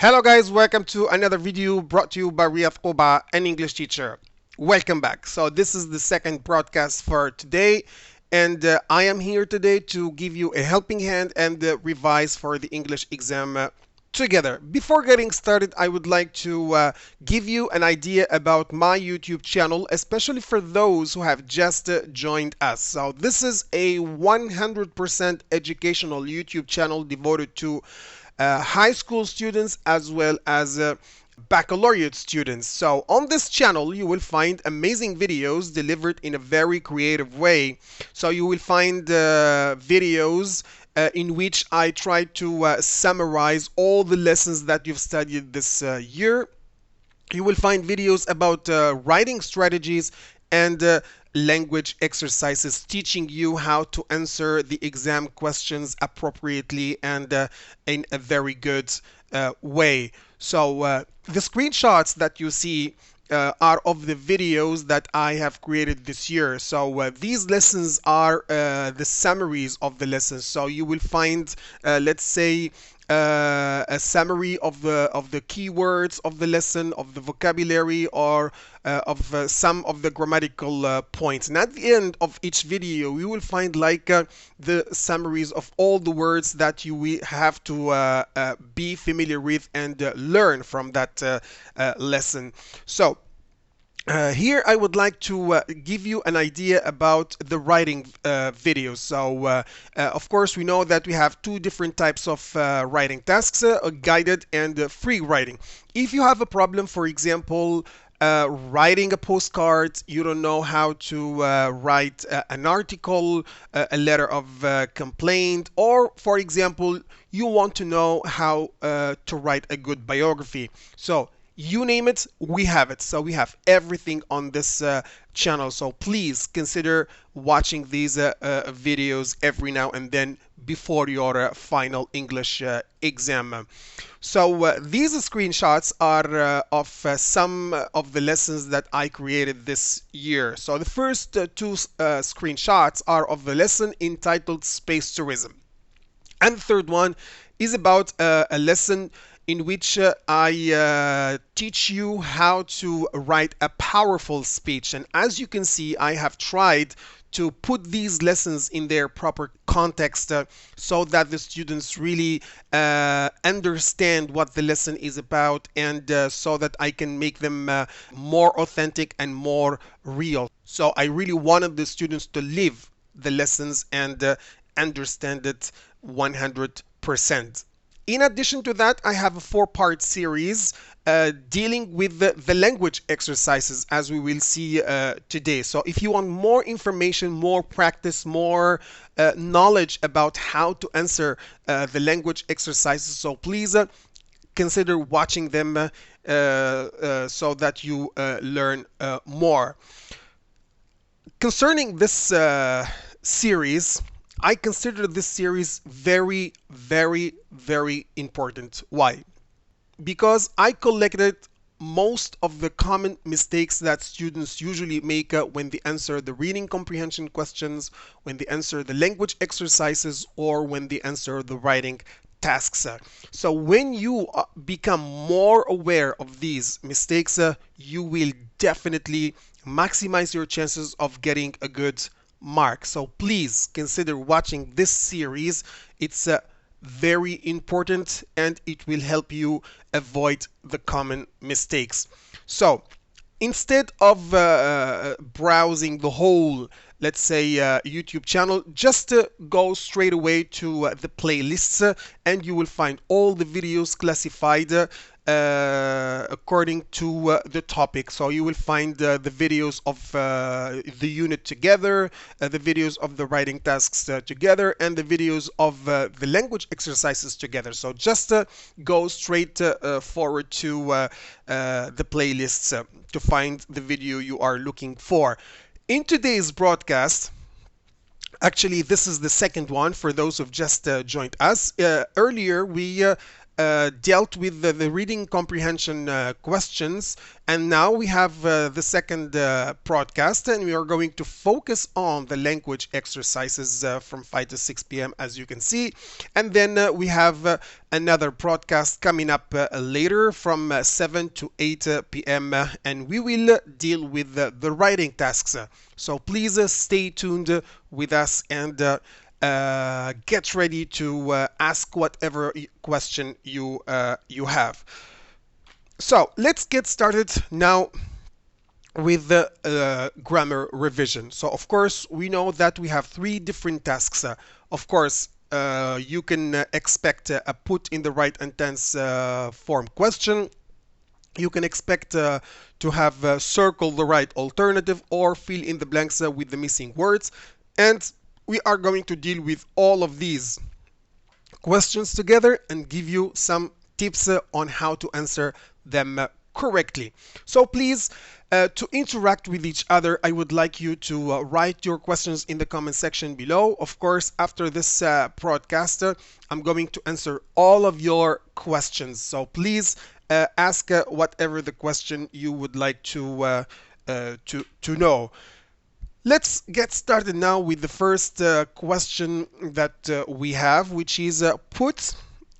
Hello guys, welcome to another video brought to you by Riyadh Quba, an English teacher. Welcome back. So this is the second broadcast for today, and I am here today to give you a helping hand and revise for the English exam together. Before getting started, I would like to give you an idea about my YouTube channel, especially for those who have just joined us. So this is a 100% educational YouTube channel devoted to high school students as well as baccalaureate students. So on this channel you will find amazing videos delivered in a very creative way. So you will find videos in which I try to summarize all the lessons that you've studied this year. You will find videos about writing strategies and language exercises teaching you how to answer the exam questions appropriately and in a very good way. So the screenshots that you see are of the videos that I have created this year. So these lessons are the summaries of the lessons. So you will find, let's say, a summary of the keywords of the lesson, of the vocabulary, or of some of the grammatical points. And at the end of each video, you will find like the summaries of all the words that you will have to be familiar with and learn from that lesson. So here I would like to give you an idea about the writing videos. So of course we know that we have two different types of writing tasks, guided and free writing. If you have a problem, for example, writing a postcard, you don't know how to write an article, a letter of complaint, or for example you want to know how to write a good biography. So you name it, we have it. So we have everything on this channel. So please consider watching these videos every now and then before your final English exam. So these screenshots are of some of the lessons that I created this year. So the first two screenshots are of the lesson entitled Space Tourism. And the third one is about a lesson in which I teach you how to write a powerful speech. And as you can see, I have tried to put these lessons in their proper context so that the students really understand what the lesson is about, and so that I can make them more authentic and more real. So I really wanted the students to live the lessons and understand it 100%. In addition to that, I have a four-part series dealing with the language exercises, as we will see today. So if you want more information, more practice, more knowledge about how to answer the language exercises, so please consider watching them so that you learn more. Concerning this series, I consider this series very, very, very important. Why? Because I collected most of the common mistakes that students usually make when they answer the reading comprehension questions, when they answer the language exercises, or when they answer the writing tasks. So when you become more aware of these mistakes, you will definitely maximize your chances of getting a good mark. So please consider watching this series. It's very important and it will help you avoid the common mistakes. So instead of browsing the whole, let's say, YouTube channel, just go straight away to the playlists, and you will find all the videos classified according to the topic. So you will find the videos of the unit together, the videos of the writing tasks together, and the videos of the language exercises together. So just go straight forward to the playlists to find the video you are looking for. In today's broadcast, actually this is the second one for those who've just joined us. Earlier we dealt with the reading comprehension questions, and now we have the second broadcast, and we are going to focus on the language exercises from 5 to 6 p.m. as you can see, and then we have another broadcast coming up later from 7 to 8 p.m. And we will deal with the writing tasks. So please stay tuned with us and get ready to ask whatever question you have. So let's get started now with the grammar revision. So of course we know that we have three different tasks. Of course you can expect a put in the right and tense form question. You can expect to have circle the right alternative or fill in the blanks with the missing words. And we are going to deal with all of these questions together and give you some tips on how to answer them correctly. So please, to interact with each other, I would like you to write your questions in the comment section below. Of course, after this broadcast, I'm going to answer all of your questions. So please ask whatever the question you would like to know. Let's get started now with the first question that we have, which is put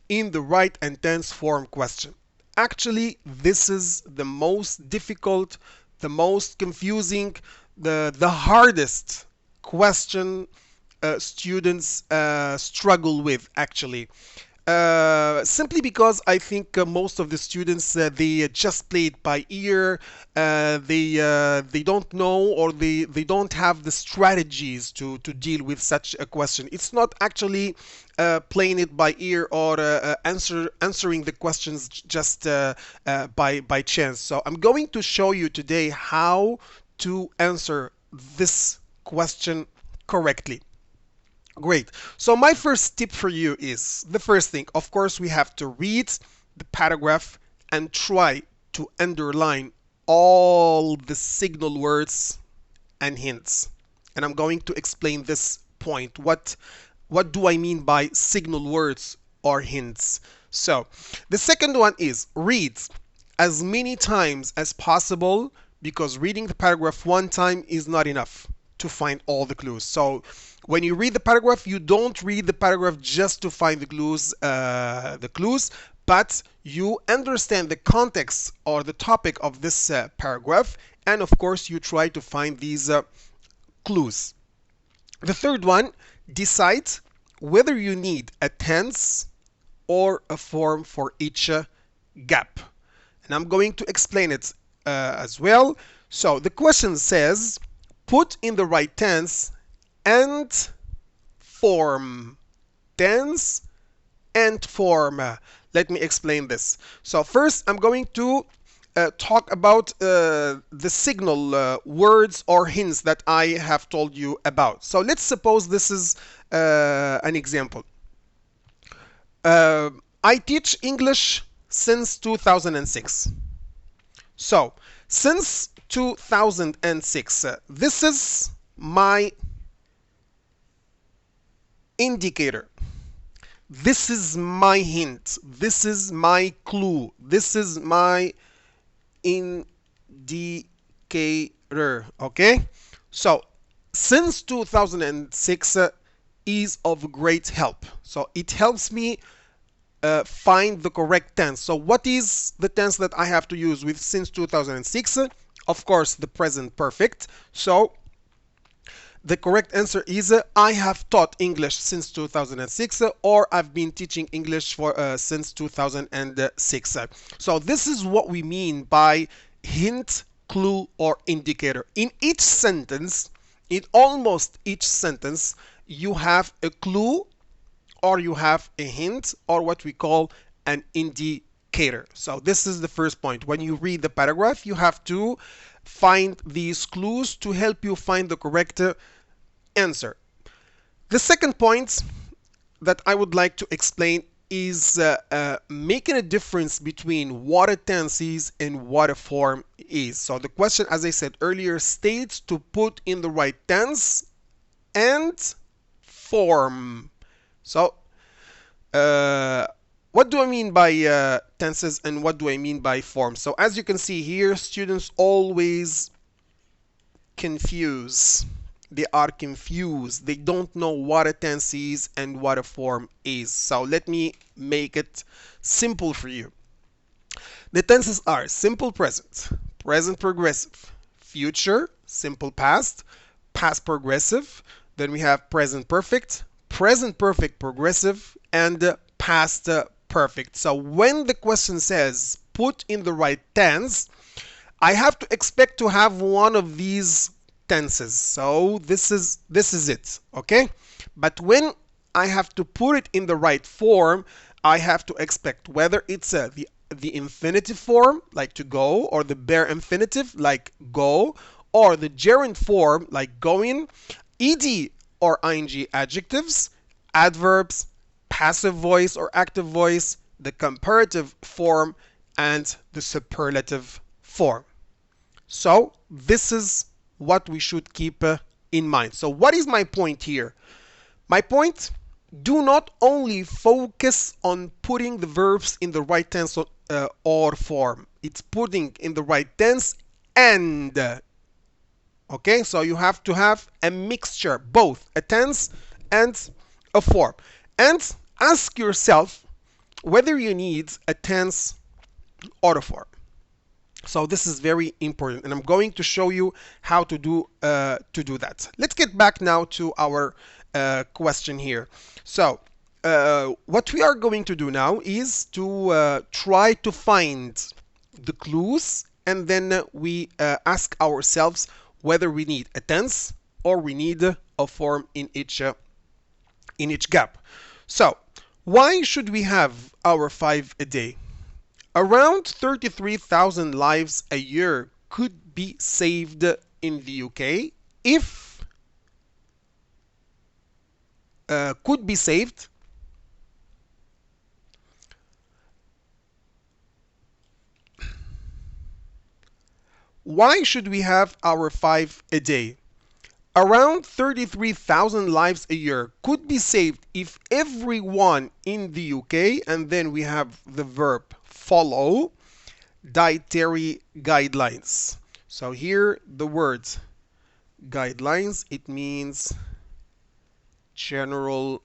in the right and tense form question. Actually, this is the most difficult, the most confusing, the hardest question students struggle with, actually. Simply because I think most of the students they just play it by ear. They don't know, or they don't have the strategies to deal with such a question. It's not actually playing it by ear or answering the questions just by chance. So I'm going to show you today how to answer this question correctly. Great. So my first tip for you is the first thing. Of course, we have to read the paragraph and try to underline all the signal words and hints. And I'm going to explain this point. What do I mean by signal words or hints? So the second one is read as many times as possible, because reading the paragraph one time is not enough to find all the clues. So when you read the paragraph, you don't read the paragraph just to find the clues, but you understand the context or the topic of this paragraph, and of course you try to find these clues. The third one, decide whether you need a tense or a form for each gap. And I'm going to explain it as well. So the question says, put in the right tense and form. Tense and form. Let me explain this. So first I'm going to talk about the signal words or hints that I have told you about. So let's suppose this is an example. I teach English since 2006. So since 2006, this is my indicator. This is my hint. This is my clue. This is my indicator. Okay? So, since 2006 is of great help. So, it helps me find the correct tense. So, what is the tense that I have to use with since 2006? Of course, the present perfect. So, the correct answer is I have taught English since 2006, or I've been teaching English for since 2006. So this is what we mean by hint, clue, or indicator. In each sentence, in almost each sentence, you have a clue, or you have a hint, or what we call an indicator. So this is the first point. When you read the paragraph, you have to find these clues to help you find the correct answer. The second point that I would like to explain is making a difference between what a tense is and what a form is. So the question, as I said earlier, states to put in the right tense and form. So what do I mean by tenses and what do I mean by forms? So as you can see here, students always confuse. They are confused. They don't know what a tense is and what a form is. So let me make it simple for you. The tenses are simple present, present progressive, future, simple past, past progressive. Then we have present perfect progressive, and past perfect. So when the question says put in the right tense, I have to expect to have one of these tenses. So this is it, okay? But when I have to put it in the right form, I have to expect whether it's the infinitive form, like to go, or the bare infinitive, like go, or the gerund form, like going, ed or ing adjectives, adverbs, passive voice or active voice, the comparative form, and the superlative form. So this is what we should keep in mind. So what is my point here? My point, do not only focus on putting the verbs in the right tense or form. It's putting in the right tense and, okay? So you have to have a mixture, both a tense and a form. And ask yourself whether you need a tense or a form. So this is very important, and I'm going to show you how to do that. Let's get back now to our question here. So what we are going to do now is to try to find the clues, and then we ask ourselves whether we need a tense or we need a form in each gap. So why should we have our 5 a day? Around 33,000 lives a year could be saved in the UK if could be saved Why should we have our 5 a day? Around 33,000 lives a year could be saved if everyone in the UK, and then we have the verb follow dietary guidelines. So here the words guidelines, it means general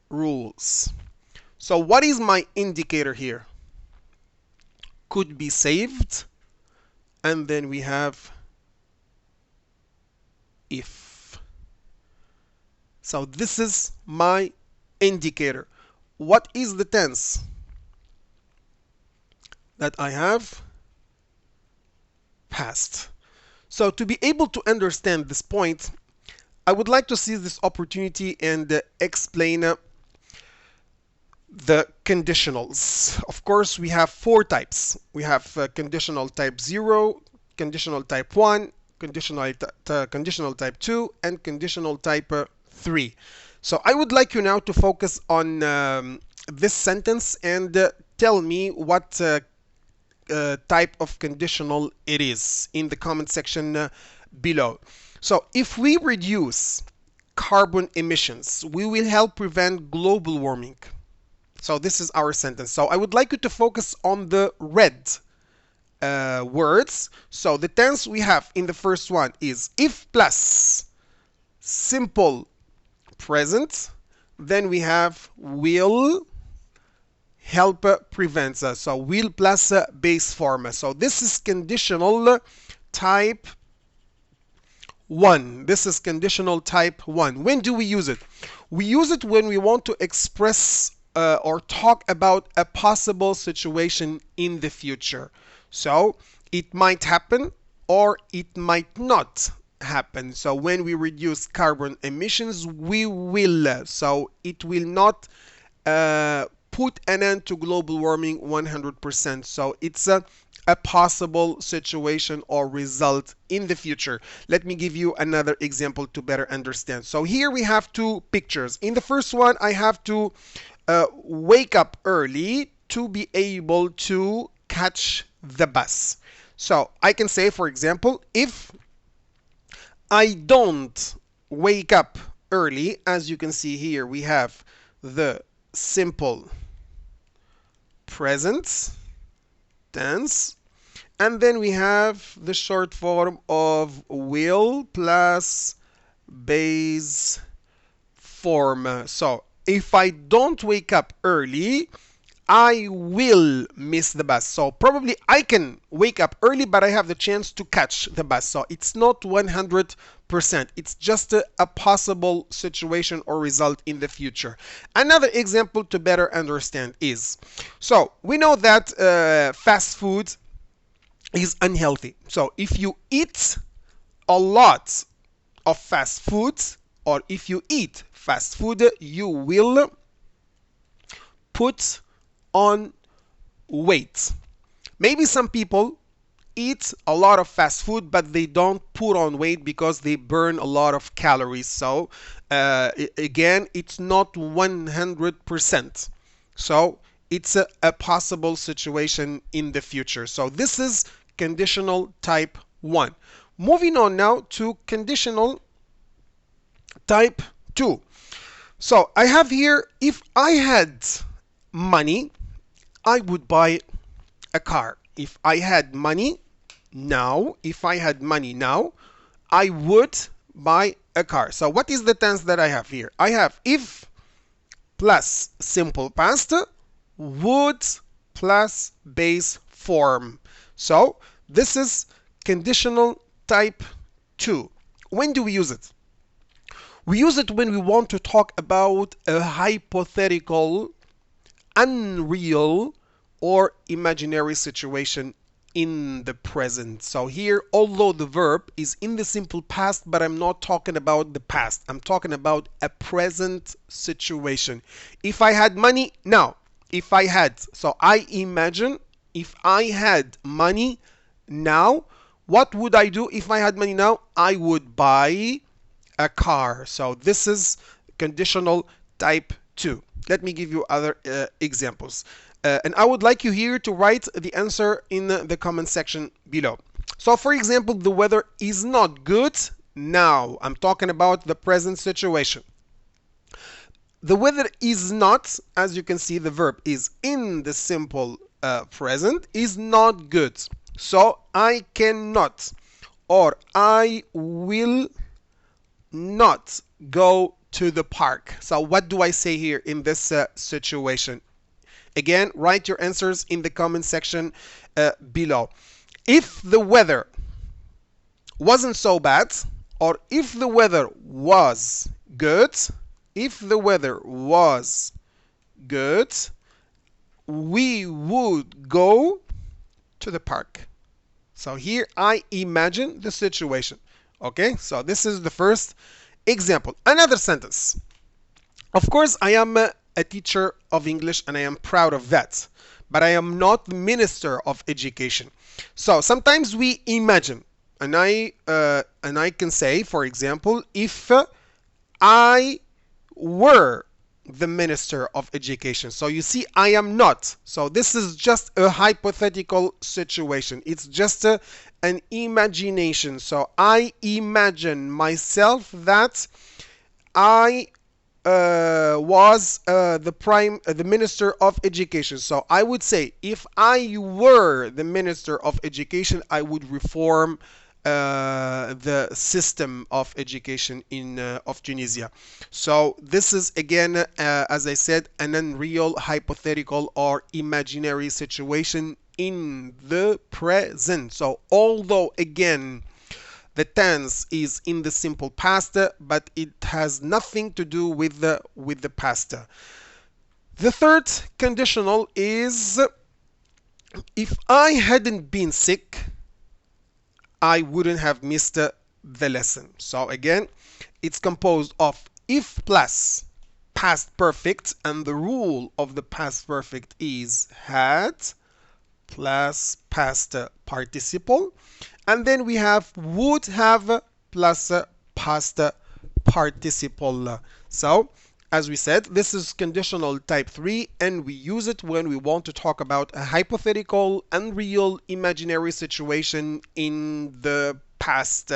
rules. So what is my indicator here? Could be saved, and then we have if. So this is my indicator. What is the tense that I have? Past. So to be able to understand this point, I would like to seize this opportunity and explain the conditionals. Of course, we have 4 types. We have conditional type 0, conditional type 1, conditional type 2, and conditional type 3. So I would like you now to focus on this sentence and tell me what type of conditional it is in the comment section below. So if we reduce carbon emissions, we will help prevent global warming. So this is our sentence. So I would like you to focus on the red words. So the tense we have in the first one is if plus simple present. Then we have will help prevent. So will plus base form. So this is conditional type 1. This is conditional type 1. When do we use it? We use it when we want to express or talk about a possible situation in the future. So it might happen or it might not happen. So when we reduce carbon emissions, we will. So it will not put an end to global warming 100%. So it's a possible situation or result in the future. Let me give you another example to better understand. So here we have 2 pictures. In the first one, I have to wake up early to be able to catch the bus. So I can say, for example, if I don't wake up early, as you can see here, we have the simple present tense. And then we have the short form of will plus base form. So if I don't wake up early, I will miss the bus. So probably I can wake up early, but I have the chance to catch the bus. So it's not 100%. It's just a possible situation or result in the future. Another example to better understand is, so we know that fast food is unhealthy. So if you eat a lot of fast food, or if you eat fast food, you will put on weight. Maybe some people eat a lot of fast food, but they don't put on weight because they burn a lot of calories. So again, it's not 100%. So it's a possible situation in the future. So this is conditional type 1. Moving on now to conditional type 2. So I have here, if I had money, I would buy a car. If I had money now, I would buy a car. So what is the tense that I have here? I have if plus simple past, would plus base form. So this is conditional type 2. When do we use it? We use it when we want to talk about a hypothetical, unreal, or imaginary situation in the present. So here, although the verb is in the simple past, but I'm not talking about the past. I'm talking about a present situation. If I had money now, if I had, so I imagine if I had money now, what would I do if I had money now? I would buy a car. So this is conditional type 2. Let me give you other examples. And I would like you here to write the answer in the comment section below. So for example, the weather is not good now. I'm talking about the present situation. The weather is not, as you can see, the verb is in the simple present, is not good. So I cannot, or I will not go to the park. So what do I say here in this situation? Again, write your answers in the comment section below. If the weather wasn't so bad, or if the weather was good, we would go to the park. So here I imagine the situation. Okay, so this is the first example. Another sentence. Of course, I am a teacher of English and I am proud of that, but I am not the minister of education. So sometimes we imagine, and I can say, for example, if I were the minister of education. So you see, I am not. So this is just a hypothetical situation. It's just an imagination. So I imagine myself that I was the minister of education. So I would say, if I were the minister of education, I would reform the system of education in of Tunisia. So this is again, as I said, an unreal, hypothetical, or imaginary situation in the present. So although again the tense is in the simple past, but it has nothing to do with the past. The third conditional is, if I hadn't been sick, I wouldn't have missed the lesson. So again, it's composed of if plus past perfect, and the rule of the past perfect is had plus past participle, and then we have would have plus past participle. So as we said, this is conditional type 3, and we use it when we want to talk about a hypothetical, unreal, imaginary situation in the past.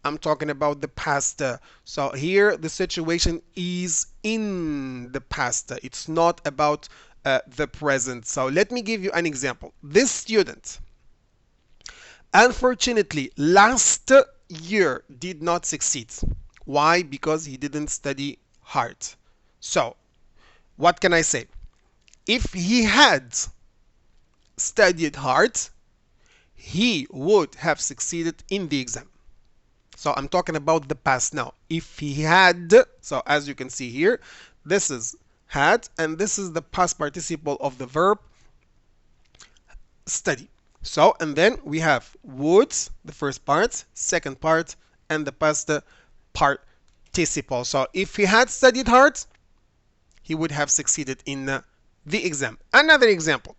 I'm talking about the past. So here the situation is in the past. It's not about the present. So let me give you an example. This student, unfortunately, last year did not succeed. Why? Because he didn't study hard. So what can I say? If he had studied hard, he would have succeeded in the exam. So I'm talking about the past now. If he had, so as you can see here, this is had, and this is the past participle of the verb study. So, and then we have would, the first part, second part, and the past participle. So if he had studied hard, he would have succeeded in the exam. Another example.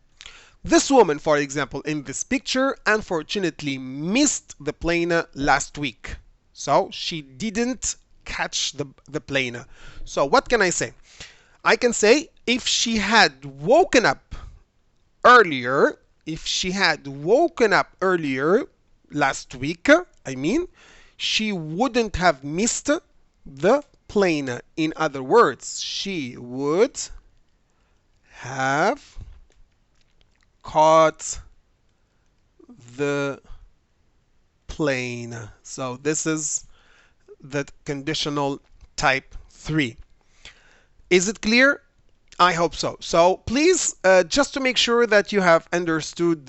This woman, for example, in this picture, unfortunately missed the plane last week. So she didn't catch the plane. So what can I say? I can say if she had woken up earlier, last week, I mean, she wouldn't have missed the plane. In other words, she would have caught the plane. So this is the conditional type 3. Is it clear? I hope so. So please, just to make sure that you have understood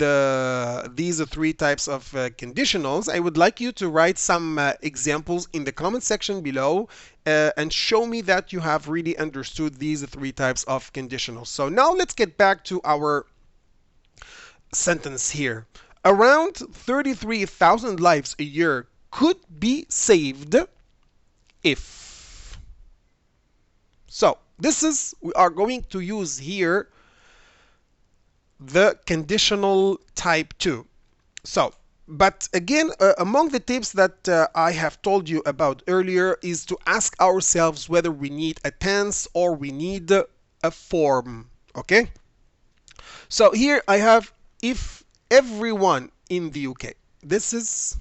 these three types of conditionals, I would like you to write some examples in the comment section below and show me that you have really understood these three types of conditionals. So now let's get back to our sentence here. Around 33,000 lives a year could be saved if. So this is, we are going to use here the conditional type 2. So, but again, among the tips that I have told you about earlier is to ask ourselves whether we need a tense or we need a form. Okay? So here I have if everyone in the UK. This is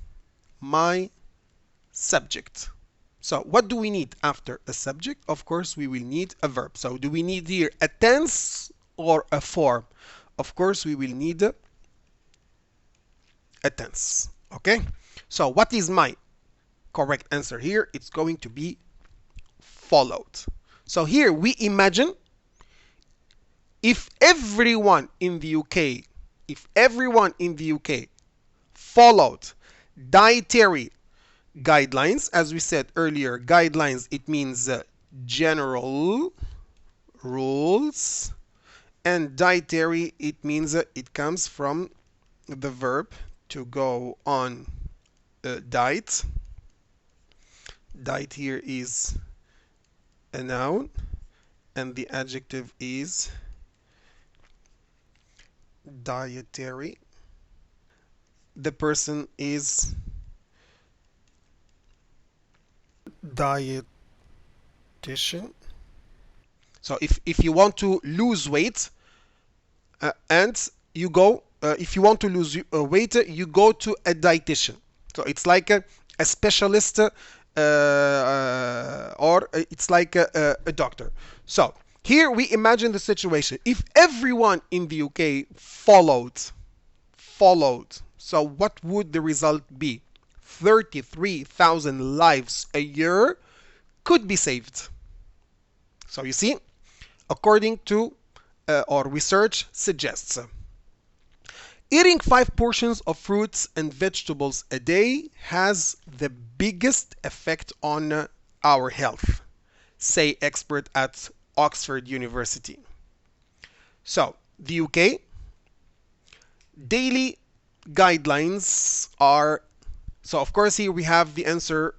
my subject. So what do we need after a subject? Of course, we will need a verb. So do we need here a tense or a form? Of course, we will need a tense. Okay? So what is my correct answer here? It's going to be followed. So here we imagine if everyone in the UK followed dietary guidelines, as we said earlier, guidelines, it means general rules, and dietary, it means it comes from the verb to go on diet. Diet here is a noun, and the adjective is dietary. The person is dietitian. So if you want to lose weight and you go, if you want to lose weight, you go to a dietitian. So it's like a specialist or it's like a doctor. So here we imagine the situation. If everyone in the UK followed, so what would the result be? 33,000 lives a year could be saved. So you see, according to or research suggests, eating 5 portions of fruits and vegetables a day has the biggest effect on our health, say expert at Oxford University. So the UK daily guidelines are, so of course here we have the answer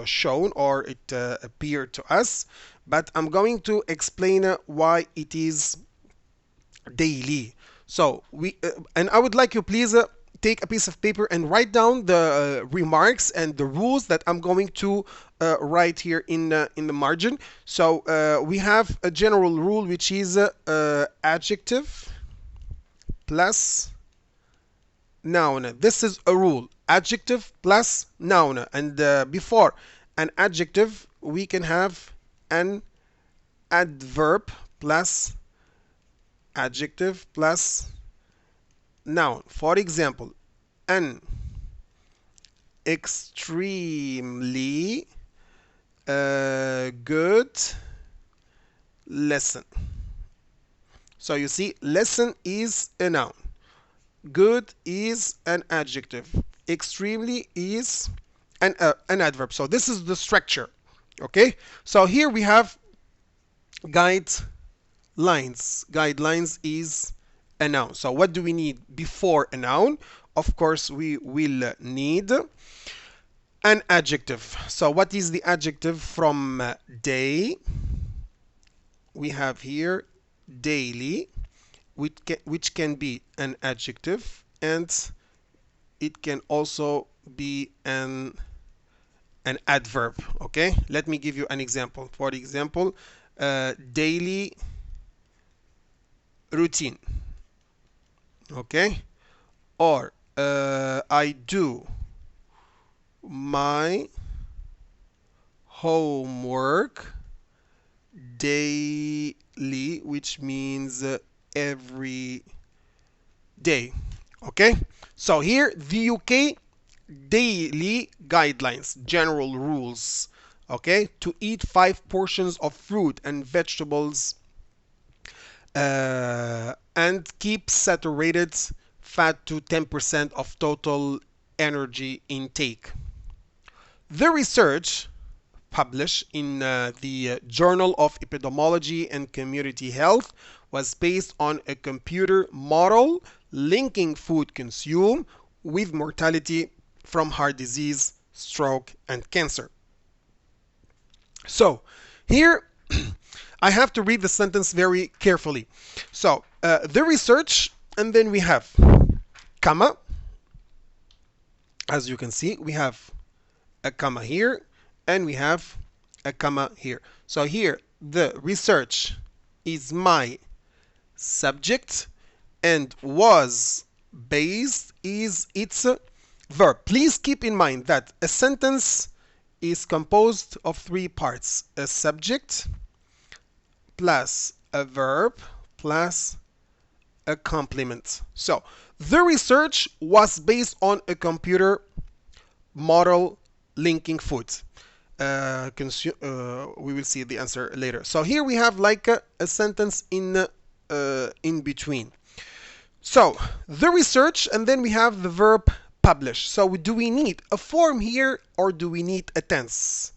shown, or it appeared to us, but I'm going to explain why it is daily. So we and I would like you please take a piece of paper and write down the remarks and the rules that I'm going to write here in the margin. So we have a general rule, which is adjective plus noun. This is a rule. adjective plus noun. And before an adjective, we can have an adverb plus adjective plus noun. For example, an extremely good lesson. So you see, lesson is a noun. Good is an adjective. Extremely is an adverb. So this is the structure. Okay. So here we have guidelines. Guidelines is a noun. So what do we need before a noun? Of course, we will need an adjective. So what is the adjective from day? We have here daily, which can be an adjective, and it can also be an adverb. Okay, let me give you an example. For example, daily routine. Okay, or I do my homework daily, which means every day. Okay, so here the UK daily guidelines, general rules. Okay, to eat 5 portions of fruit and vegetables and keep saturated fat to 10% of total energy intake. The research published in the Journal of Epidemiology and Community Health was based on a computer model linking food consumed with mortality from heart disease, stroke, and cancer. So here I have to read the sentence very carefully. So the research, and then we have comma. As you can see, we have a comma here, and we have a comma here. So here the research is my subject, and was based is its verb. Please keep in mind that a sentence is composed of 3 parts: a subject plus a verb plus a complement. So the research was based on a computer model linking food. We will see the answer later. So here we have like a sentence in between. So the research, and then we have the verb publish. So do we need a form here, or do we need a tense?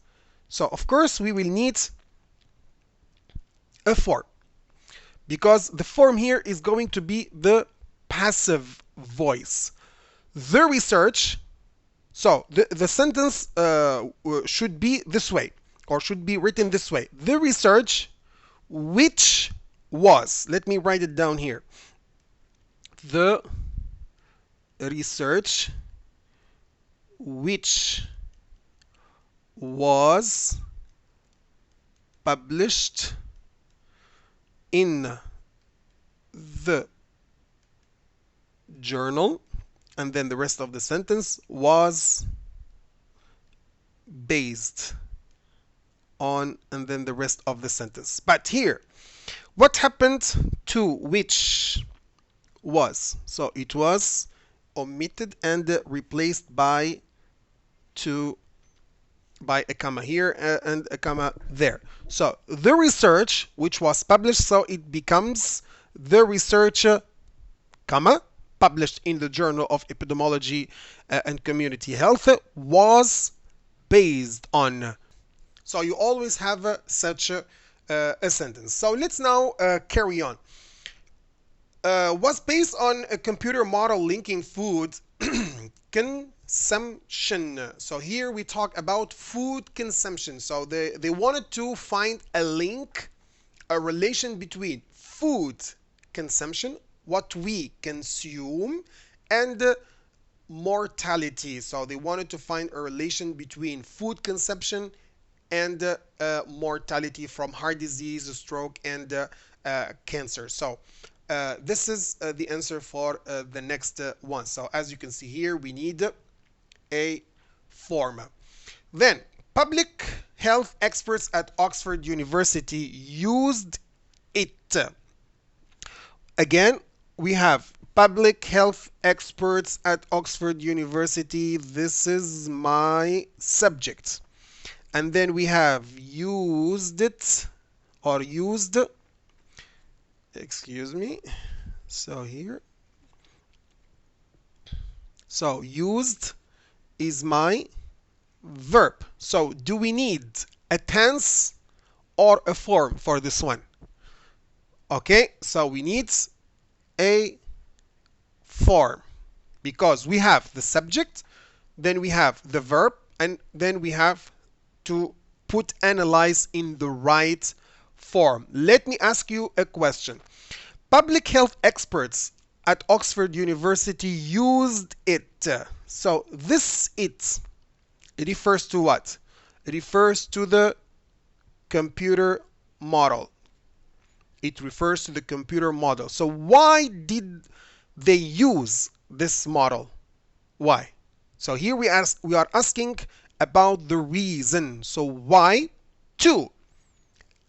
So of course we will need a form, because the form here is going to be the passive voice. The research. So the sentence should be this way, or should be written this way: the research which was. Let me write it down here. The research which was published in the journal, and then the rest of the sentence, was based on, and then the rest of the sentence. But here, what happened to which was? So it was omitted and replaced by a comma here and a comma there. So the research which was published, so it becomes the research comma published in the Journal of Epidemiology and Community Health was based on. So you always have such a sentence. So let's now carry on. Was based on a computer model linking food consumption. So here we talk about food consumption. So they wanted to find a link, a relation between food consumption, what we consume, and mortality. So they wanted to find a relation between food consumption and mortality from heart disease, stroke, and cancer. So this is the answer for the next one. So as you can see here, we need a form. Then, public health experts at Oxford University used it. Again, we have public health experts at Oxford University. This is my subject. And then we have used it or used. Excuse me. So here. So used is my verb. So do we need a tense or a form for this one? Okay, so we need a form because we have the subject, then we have the verb, and then we have to put analyze in the right form. Let me ask you a question. Public health experts at Oxford University used it. So this it refers to what? It refers to the computer model. It refers to the computer model. So why did they use this model? Why? So here we are asking about the reason. So why? To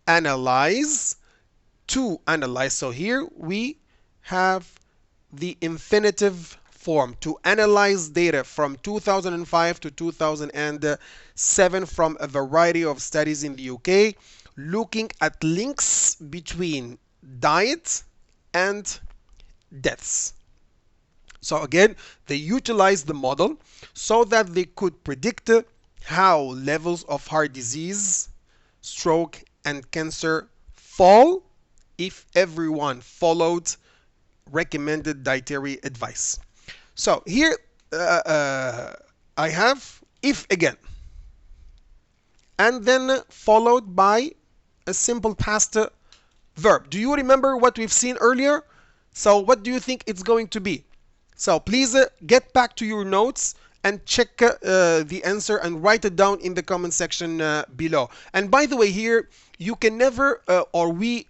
analyze. To analyze. So here we have the infinitive form. To analyze data from 2005 to 2007 from a variety of studies in the UK, looking at links between diet and deaths. So again, they utilized the model so that they could predict how levels of heart disease, stroke, and cancer fall if everyone followed recommended dietary advice. So here I have if again, and then followed by a simple past verb. Do you remember what we've seen earlier? So what do you think it's going to be? So please get back to your notes and check the answer and write it down in the comment section below. And by the way, here you can never or we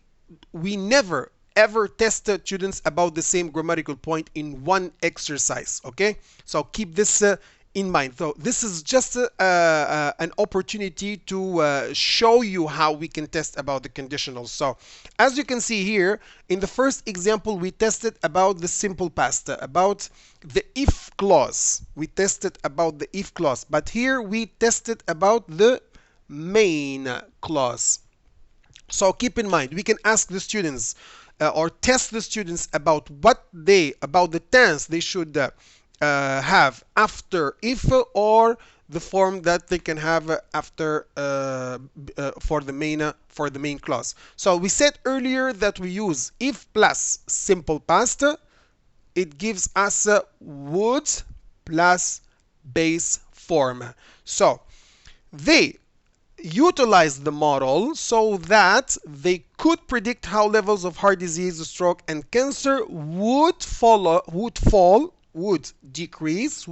never ever test students about the same grammatical point in one exercise. Okay, so keep this in mind. So this is just an opportunity to show you how we can test about the conditionals. So as you can see here, in the first example, we tested about the simple past, about the if clause. We tested about the if clause, but here we tested about the main clause. So keep in mind, we can ask the students or test the students about about the tense they should have after if or the form that they can have after for the main clause. So we said earlier that we use if plus simple past. It gives us would plus base form. So they utilize the model so that they could predict how levels of heart disease, stroke, and cancer would decrease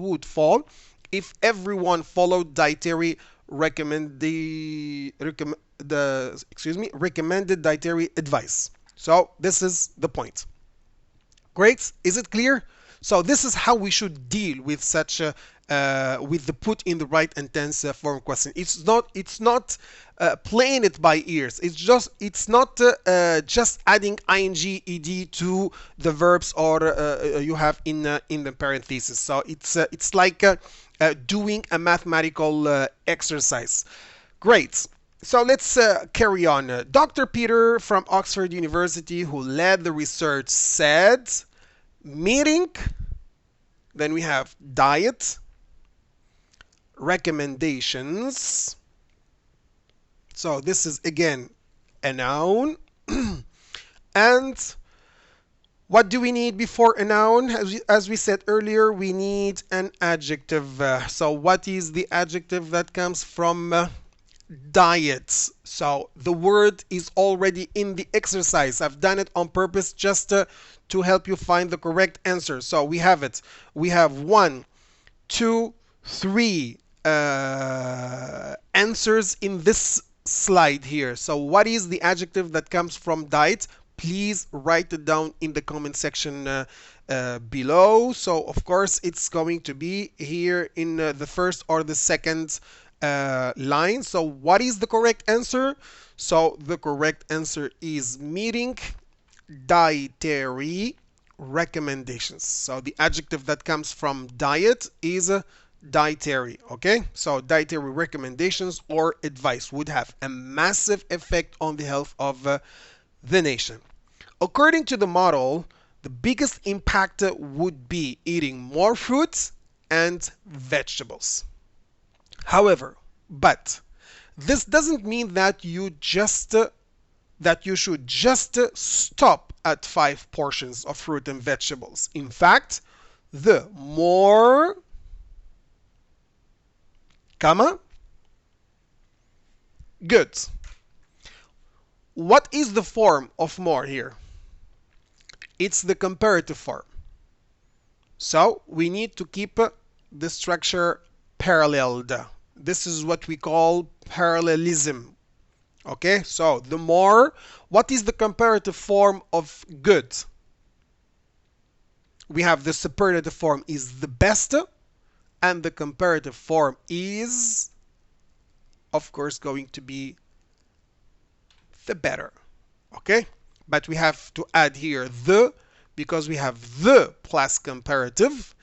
if everyone followed dietary recommended dietary advice. So this is the point. Great, is it clear? So this is how we should deal with such with the put in the right and tense form question. It's not playing it by ears. It's not just adding ing ed to the verbs or you have in the parentheses. So it's like doing a mathematical exercise. Great. So let's carry on. Dr. Peter from Oxford University, who led the research, said meeting, then we have diet, recommendations. So this is again a noun. And what do we need before a noun? As we said earlier, we need an adjective. So what is the adjective that comes from diet? So the word is already in the exercise. I've done it on purpose just to help you find the correct answer. So we have it. We have 1, 2, 3 answers in this slide here. So what is the adjective that comes from diet? Please write it down in the comment section below. So of course it's going to be here in the first or the second line. So what is the correct answer? So the correct answer is meeting dietary recommendations. So the adjective that comes from diet is dietary. Okay, so dietary recommendations or advice would have a massive effect on the health of the nation. According to the model, the biggest impact would be eating more fruits and vegetables. However, but this doesn't mean that you should just stop at 5 portions of fruit and vegetables. In fact, the more, good. What is the form of more here? It's the comparative form. So we need to keep the structure paralleled. This is what we call parallelism. Okay, so the more, what is the comparative form of good? We have the superlative form is the best, and the comparative form is, of course, going to be the better. Okay, but we have to add here the, because we have the plus comparative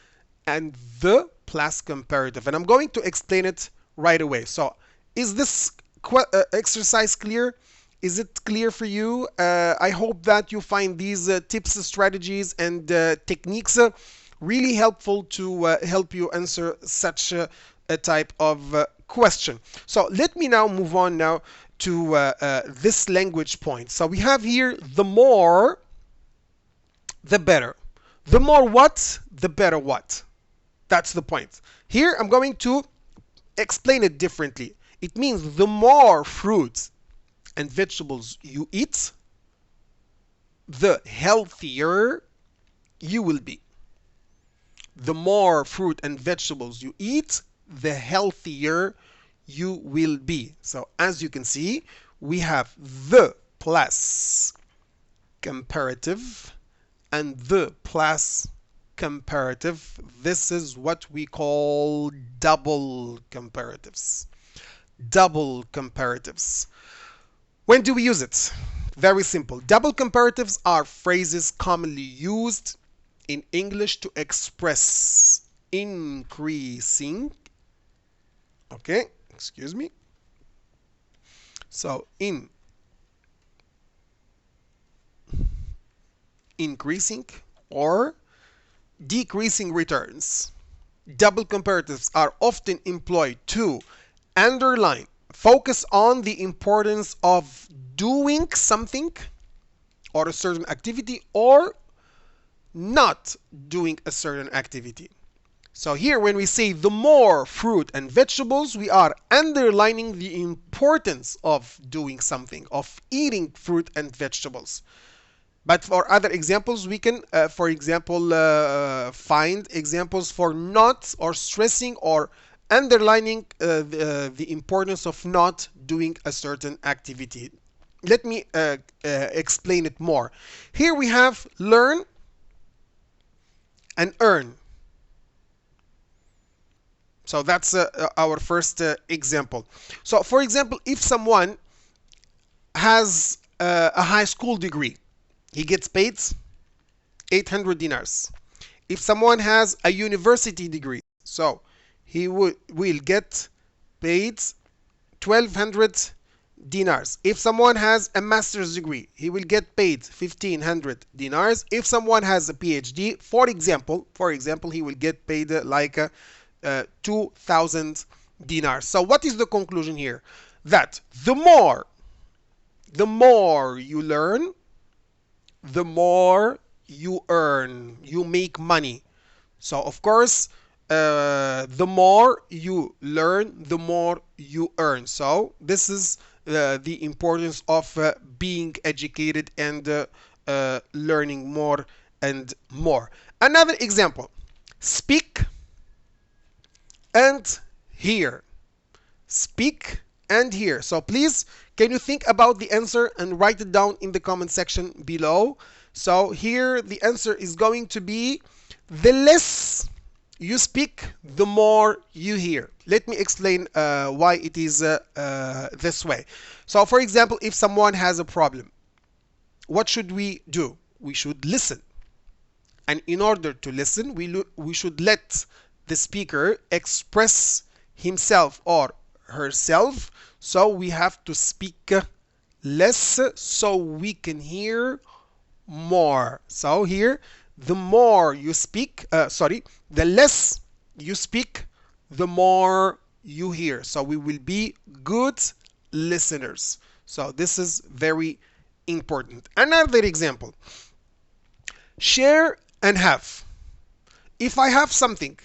and the plus comparative, and I'm going to explain it right away. So is this exercise clear? Is it clear for you? I hope that you find these tips, strategies, and techniques really helpful to help you answer such a type of question. So let me now move on now to this language point. So we have here the more, the better. The more what? The better what? That's the point. Here I'm going to explain it differently. It means the more fruits and vegetables you eat, the healthier you will be. The more fruit and vegetables you eat, the healthier you will be. So as you can see, we have the plus comparative and the plus comparative. This is what we call double comparatives. Double comparatives. When do we use it? Very simple. Double comparatives are phrases commonly used in English to express increasing. Okay, excuse me. So increasing or decreasing returns. Double comparatives are often employed to underline, focus on the importance of doing something or a certain activity or not doing a certain activity. So here when we say the more fruit and vegetables, we are underlining the importance of doing something, of eating fruit and vegetables. But for other examples, we can, for example, find examples for not or stressing or underlining the importance of not doing a certain activity. Let me explain it more. Here we have learn and earn. So that's our first example. So for example, if someone has a high school degree, he gets paid 800 dinars. If someone has a university degree, so he will get paid 1200 dinars. If someone has a master's degree, he will get paid 1500 dinars. If someone has a PhD, for example, he will get paid like 2000 dinars. So what is the conclusion here? That the more you learn, the more you earn, you make money. So of course, the more you learn, the more you earn. So this is the importance of being educated and learning more and more. Another example, speak and hear. Speak and hear. So please, can you think about the answer and write it down in the comment section below? So here the answer is going to be the less you speak, the more you hear. Let me explain why it is this way. So for example, if someone has a problem, what should we do? We should listen. And in order to listen, we should let the speaker express himself or herself. So we have to speak less so we can hear more. So here, the more you speak, the less you speak, the more you hear. So we will be good listeners. So this is very important. Another example, share and have. If I have something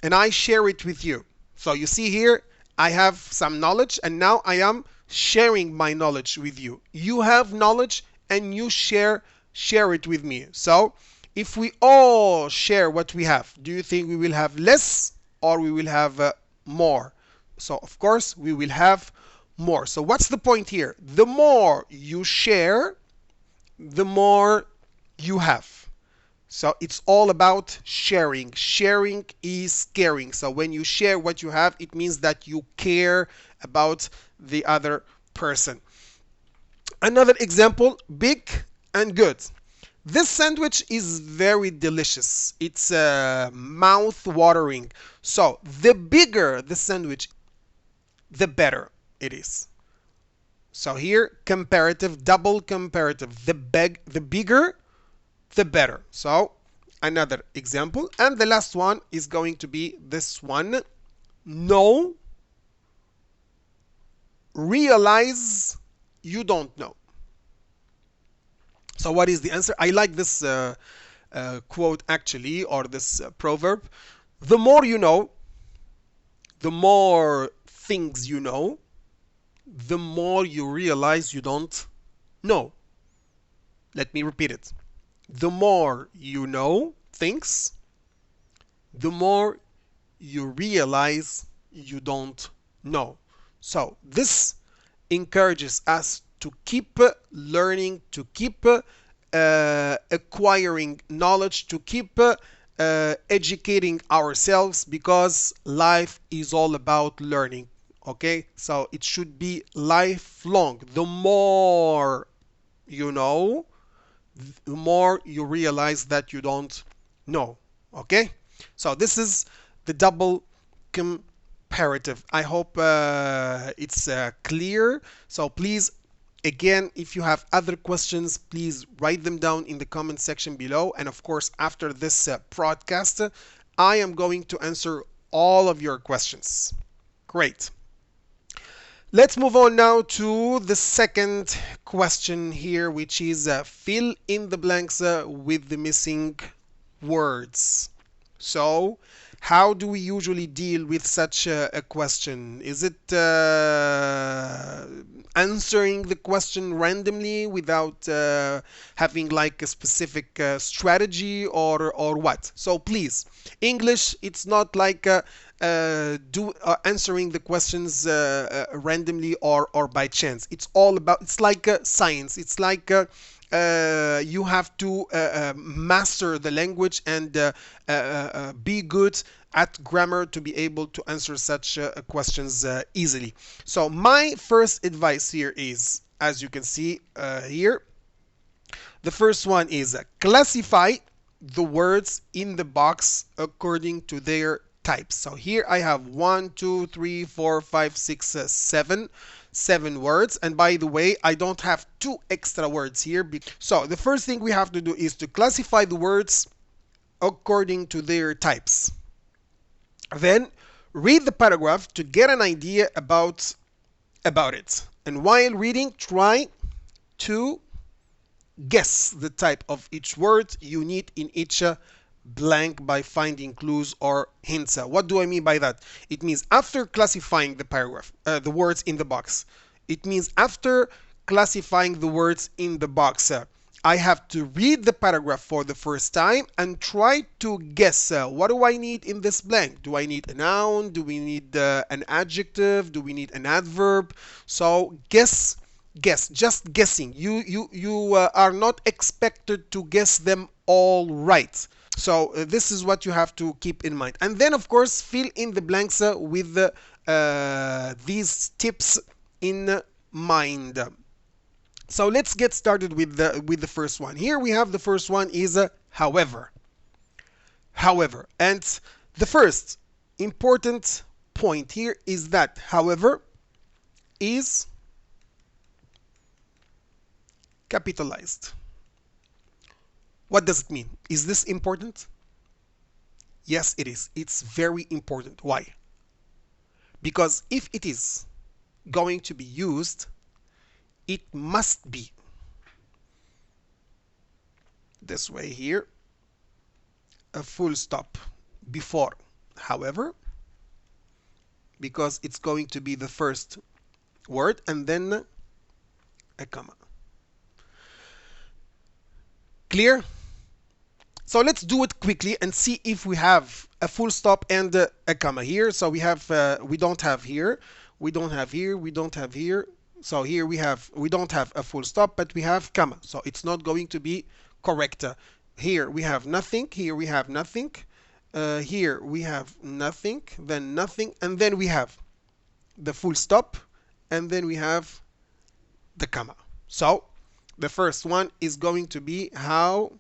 and I share it with you, so you see here, I have some knowledge and now I am sharing my knowledge with you. You have knowledge and you share it with me. So if we all share what we have, do you think we will have less or we will have more? So of course we will have more. So what's the point here? The more you share, the more you have. So it's all about sharing. Sharing is caring. So when you share what you have, it means that you care about the other person. Another example, big and good. This sandwich is very delicious. It's mouth watering. So the bigger the sandwich, the better it is. So here, comparative, double comparative. The bigger, the better. So another example. And the last one is going to be this one. Know, realize you don't know. So what is the answer? I like this quote actually, or this proverb. The more you know, the more things you know, the more you realize you don't know. Let me repeat it. The more you know things, the more you realize you don't know. So this encourages us to keep learning, to keep acquiring knowledge, to keep educating ourselves, because life is all about learning. Okay, so it should be lifelong. The more you know, the more you realize that you don't know. Okay, so this is the double comparative. I hope it's clear. So please, again, if you have other questions, please write them down in the comment section below. And of course, after this broadcast, I am going to answer all of your questions. Great. Let's move on now to the second question here, which is fill in the blanks with the missing words. So how do we usually deal with such a question? Is it answering the question randomly without having like a specific strategy, or what? So please, English, it's not like answering the questions randomly or by chance. It's all about, it's like science. It's like you have to master the language and be good at grammar to be able to answer such questions easily. So my first advice here is, as you can see here, the first one is classify the words in the box according to their types. So here I have 1, 2, 3, 4, 5, 6, 7 words. And by the way, I don't have 2 extra words here. So the first thing we have to do is to classify the words according to their types. Then read the paragraph to get an idea about it. And while reading, try to guess the type of each word you need in each blank by finding clues or hints. What do I mean by that? It means after classifying the paragraph, the words in the box, it means after classifying the words in the box, I have to read the paragraph for the first time and try to guess what do I need in this blank? Do I need a noun? Do we need an adjective? Do we need an adverb? So guess guess, just guessing. You are not expected to guess them all right. So this is what you have to keep in mind. And then, of course, fill in the blanks with these tips in mind. So let's get started with the first one. Here we have the first one is however. However, and the first important point here is that however is capitalized. What does it mean? Is this important? Yes, it is. It's very important. Why? Because if it is going to be used, it must be this way here, a full stop before however, because it's going to be the first word, and then a comma. Clear? So let's do it quickly and see if we have a full stop and a comma here. So we have we don't have here, we don't have here, we don't have here. So here we don't have a full stop, but we have comma. So it's not going to be correct. Here we have nothing, here we have nothing, here we have nothing, then nothing, and then we have the full stop, and then we have the comma. So the first one is going to be how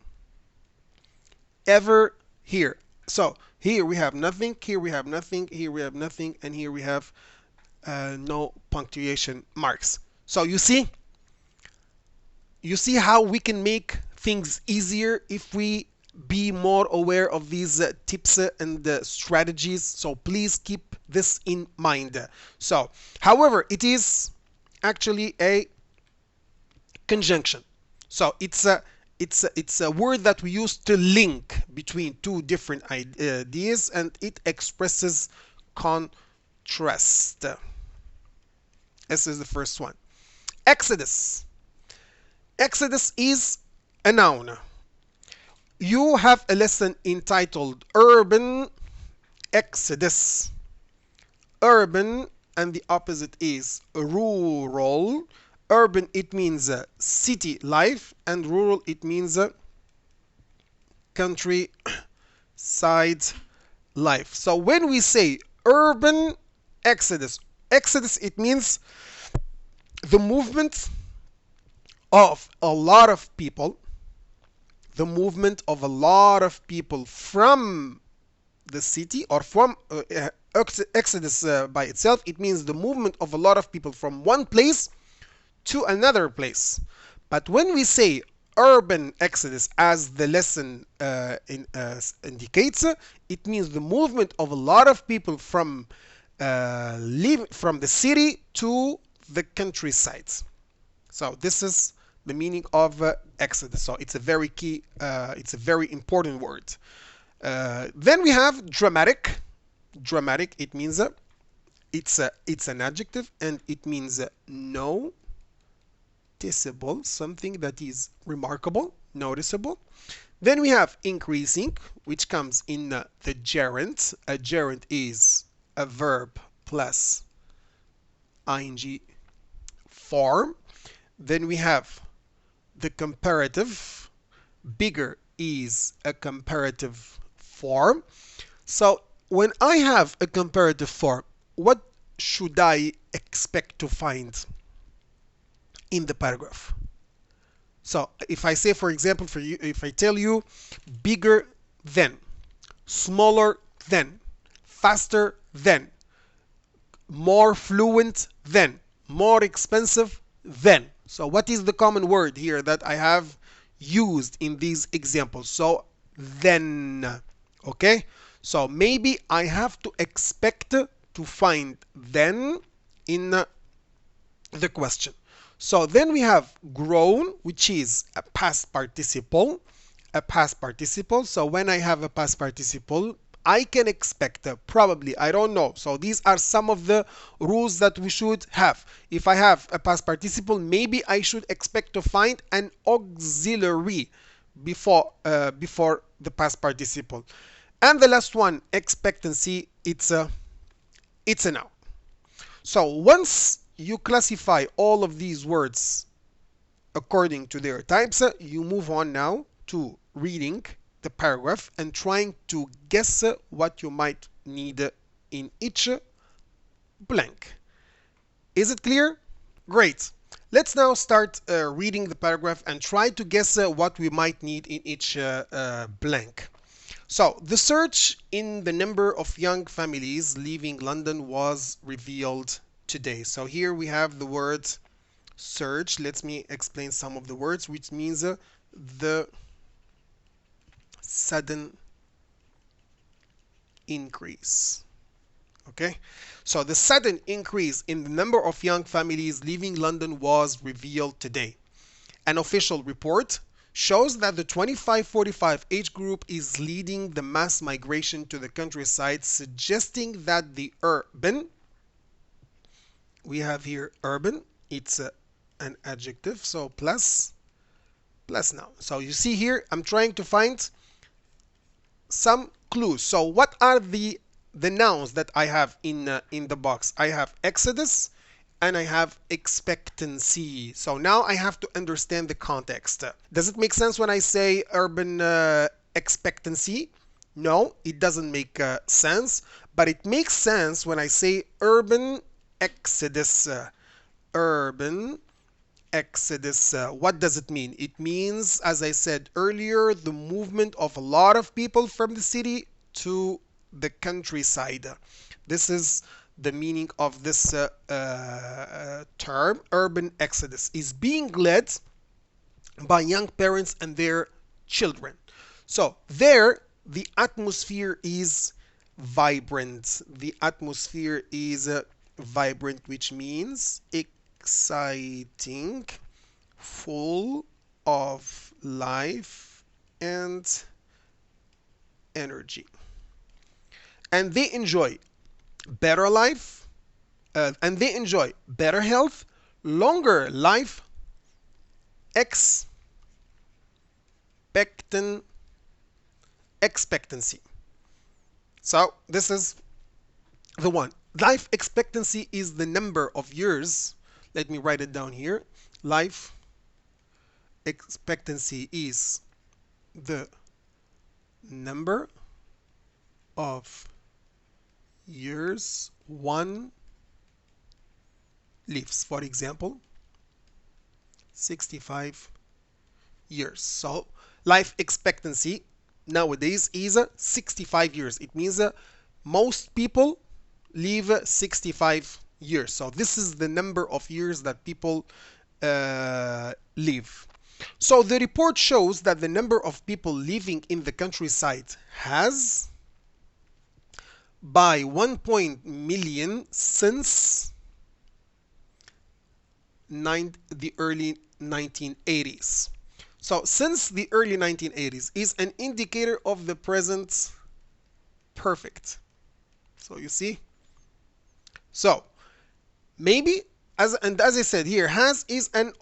ever here. So here we have nothing, here we have nothing, here we have nothing, and here we have no punctuation marks. So you see how we can make things easier if we be more aware of these tips and strategies. So please keep this in mind. So however, it is actually a conjunction. So it's a word that we use to link between two different ideas, and it expresses contrast. This is the first one. Exodus. Exodus is a noun. You have a lesson entitled Urban Exodus. Urban, and the opposite is rural. Urban, it means city life, and rural, it means countryside life. So when we say urban exodus, exodus, it means the movement of a lot of people, the movement of a lot of people from the city, or from exodus by itself, it means the movement of a lot of people from one place to another place. But when we say urban exodus, as the lesson indicates, it means the movement of a lot of people from from the city to the countryside. So this is the meaning of exodus. So it's a very key, it's a very important word. Then we have dramatic. Dramatic, it means it's an adjective, and it means noticeable, something that is remarkable, noticeable. Then we have increasing, which comes in the gerund. A gerund is a verb plus ing form. Then we have the comparative. Bigger is a comparative form. So when I have a comparative form, what should I expect to find in the paragraph? So if I say, for example, for you, if I tell you bigger than, smaller than, faster than, more fluent than, more expensive than. So what is the common word here that I have used in these examples? So then. Okay, so maybe I have to expect to find then in the question. So then we have grown, which is a past participle. A past participle. So when I have a past participle, I can expect probably, I don't know. So these are some of the rules that we should have. If I have a past participle, maybe I should expect to find an auxiliary before the past participle. And the last one, expectancy, it's a noun. So once you classify all of these words according to their types, you move on now to reading the paragraph and trying to guess what you might need in each blank. Is it clear? Great. Let's now start reading the paragraph and try to guess what we might need in each blank. So, the surge in the number of young families leaving London was revealed today. So here we have the word surge. Let me explain some of the words, which means the sudden increase. Okay, so the sudden increase in the number of young families leaving London was revealed today. An official report shows that the 25-45 age group is leading the mass migration to the countryside, suggesting that the urban, we have here urban, it's an adjective, so plus noun. So you see here, I'm trying to find some clues. So what are the nouns that I have in the box? I have exodus and I have expectancy. So now I have to understand the context. Does it make sense when I say urban expectancy? No, it doesn't make sense, but it makes sense when I say urban exodus. Urban exodus. What does it mean? It means, as I said earlier, the movement of a lot of people from the city to the countryside. This is the meaning of this term. Urban exodus is being led by young parents and their children. So there, the atmosphere is vibrant. The atmosphere is vibrant, which means exciting, full of life and energy. And they enjoy better life, and they enjoy better health, longer life expectancy. So this is the one. Life expectancy is the number of years. Let me write it down here. Life expectancy is the number of years one lives. For example, 65 years. So life expectancy nowadays is 65 years. It means most people live 65 years. So this is the number of years that people live. So the report shows that the number of people living in the countryside has by 1 million since the early 1980s. So since the early 1980s is an indicator of the present perfect. So you see? So maybe, as I said here, has is an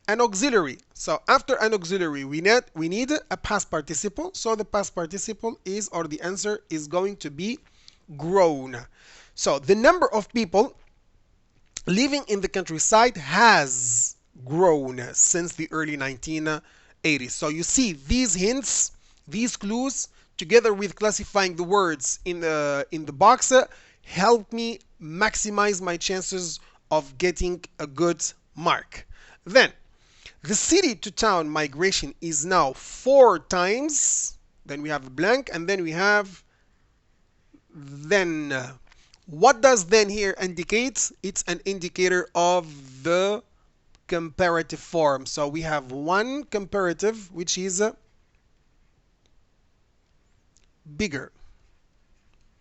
auxiliary. So after an auxiliary, we need a past participle. So the past participle is, or the answer is going to be grown. So the number of people living in the countryside has grown since the early 1980s. So you see these hints, these clues, together with classifying the words in the box, help me maximize my chances of getting a good mark. Then, the city to town migration is now 4 times. Then we have a blank, and then we have then. What does then here indicate? It's an indicator of the comparative form. So we have one comparative, which is bigger.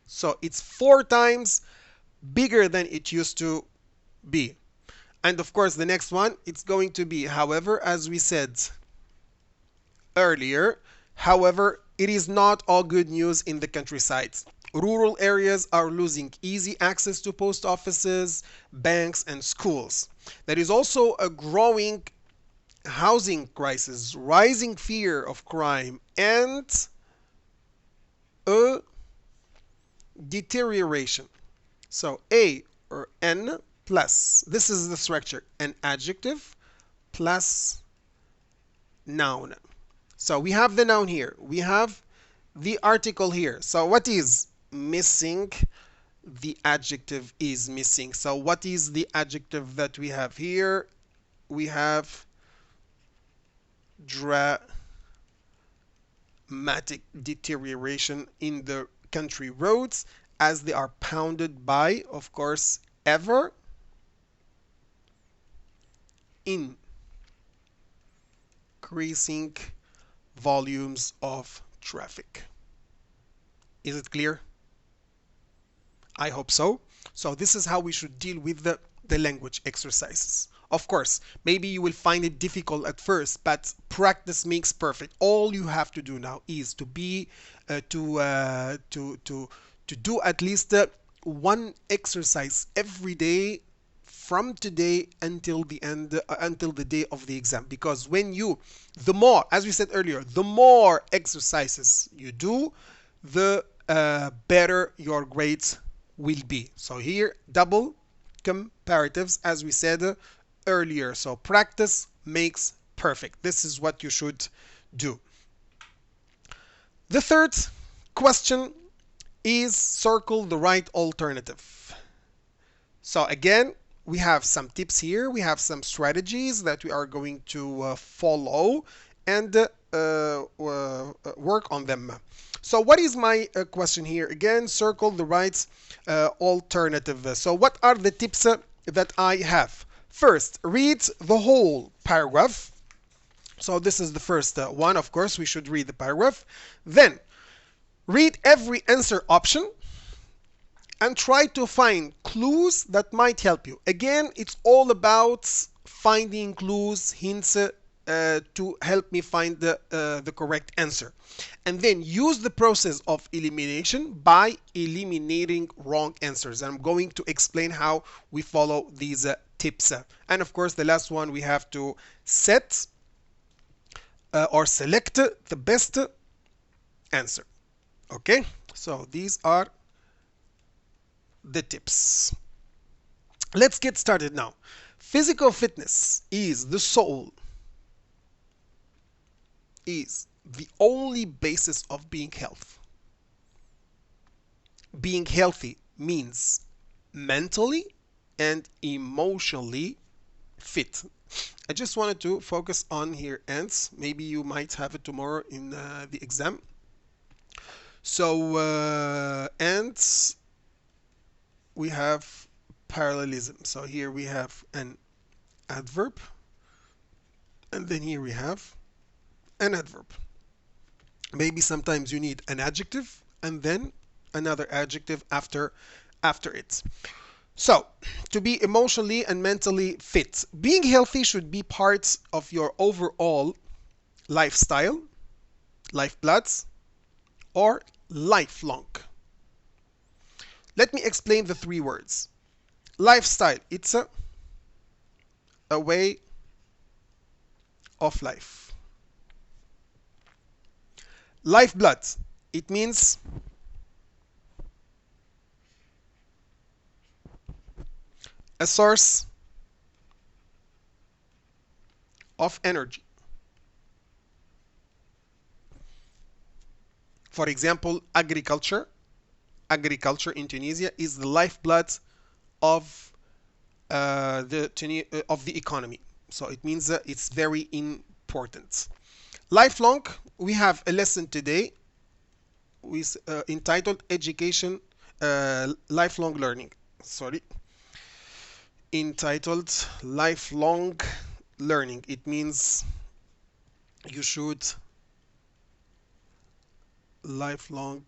So it's 4 times bigger than it used to be. And of course, the next one, it's going to be, however, as we said earlier, however, it is not all good news in the countryside. Rural areas are losing easy access to post offices, banks, and schools. There is also a growing housing crisis, rising fear of crime, and a deterioration. So A or N plus, this is the structure, an adjective plus noun. So we have the noun here. We have the article here. So what is missing? The adjective is missing. So what is the adjective that we have here? We have dramatic deterioration in the country roads as they are pounded by, of course, ever increasing volumes of traffic. Is it clear? I hope so. So this is how we should deal with the language exercises. Of course, maybe you will find it difficult at first, but practice makes perfect. All you have to do now is to be to do at least one exercise every day from today until the end, until the day of the exam. Because when you, the more, as we said earlier, the more exercises you do, the better your grades will be. So here, double comparatives, as we said earlier. So practice makes perfect. This is what you should do. The third question is circle the right alternative. So again, we have some tips here. We have some strategies that we are going to follow and work on them. So what is my question here? Again, circle the right alternative. So what are the tips that I have? First, read the whole paragraph. So this is the first one. Of course, we should read the paragraph. Then, read every answer option and try to find clues that might help you. Again, it's all about finding clues, hints to help me find the correct answer. And then use the process of elimination by eliminating wrong answers. And I'm going to explain how we follow these tips. And of course, the last one, we have to set or select the best answer. Okay, so these are the tips. Let's get started now. Physical fitness is the soul, is the only basis of being healthy. Being healthy means mentally and emotionally fit. I just wanted to focus on here ends. Maybe you might have it tomorrow in the exam. So ends, we have parallelism. So here we have an adverb, and then here we have an adverb. Maybe sometimes you need an adjective and then another adjective after it. So, to be emotionally and mentally fit, being healthy should be part of your overall lifestyle, lifeblood, or lifelong. Let me explain the three words. Lifestyle, it's a way of life. Lifeblood, it means a source of energy. For example, agriculture. Agriculture in Tunisia is the lifeblood of the economy. So it means it's very important. Lifelong, we have a lesson today with entitled Education, Lifelong Learning. Sorry. Entitled Lifelong Learning. It means you should lifelong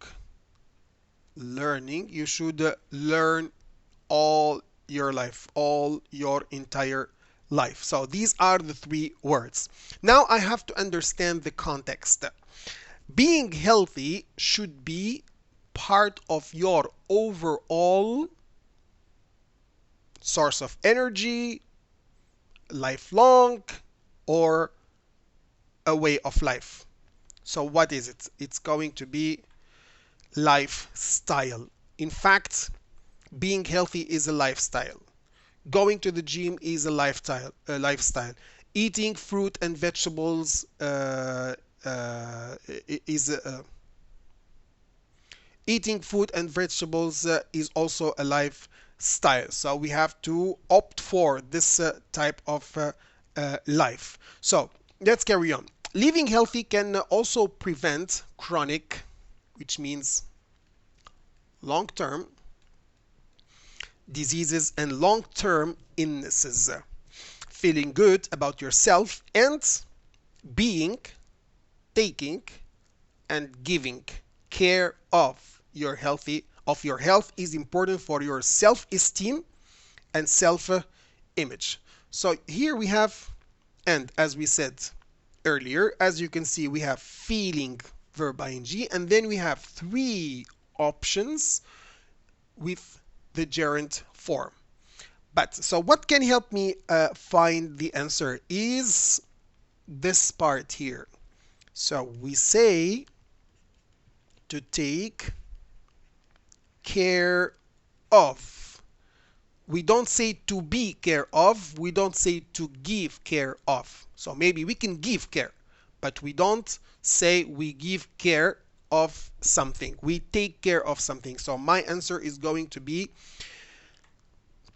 learning. You should learn all your life, all your entire life. So these are the three words. Now I have to understand the context. Being healthy should be part of your overall source of energy, lifelong, or a way of life. So what is it? It's going to be lifestyle. In fact, being healthy is a lifestyle. Going to the gym is a lifestyle. Eating fruit and vegetables is eating food and vegetables is also a lifestyle. So we have to opt for this type of life. So let's carry on. Living healthy can also prevent chronic, which means long-term diseases and long-term illnesses. Feeling good about yourself and being, taking, and giving care of your health is important for your self-esteem and self-image. So here we have, and as we said earlier, as you can see, we have feeling, verb ing, and then we have three options with the gerund form. But so what can help me find the answer is this part here. So we say to take care of. We don't say to be care of, we don't say to give care of. So maybe we can give care, but we don't say we give care of something. We take care of something. So my answer is going to be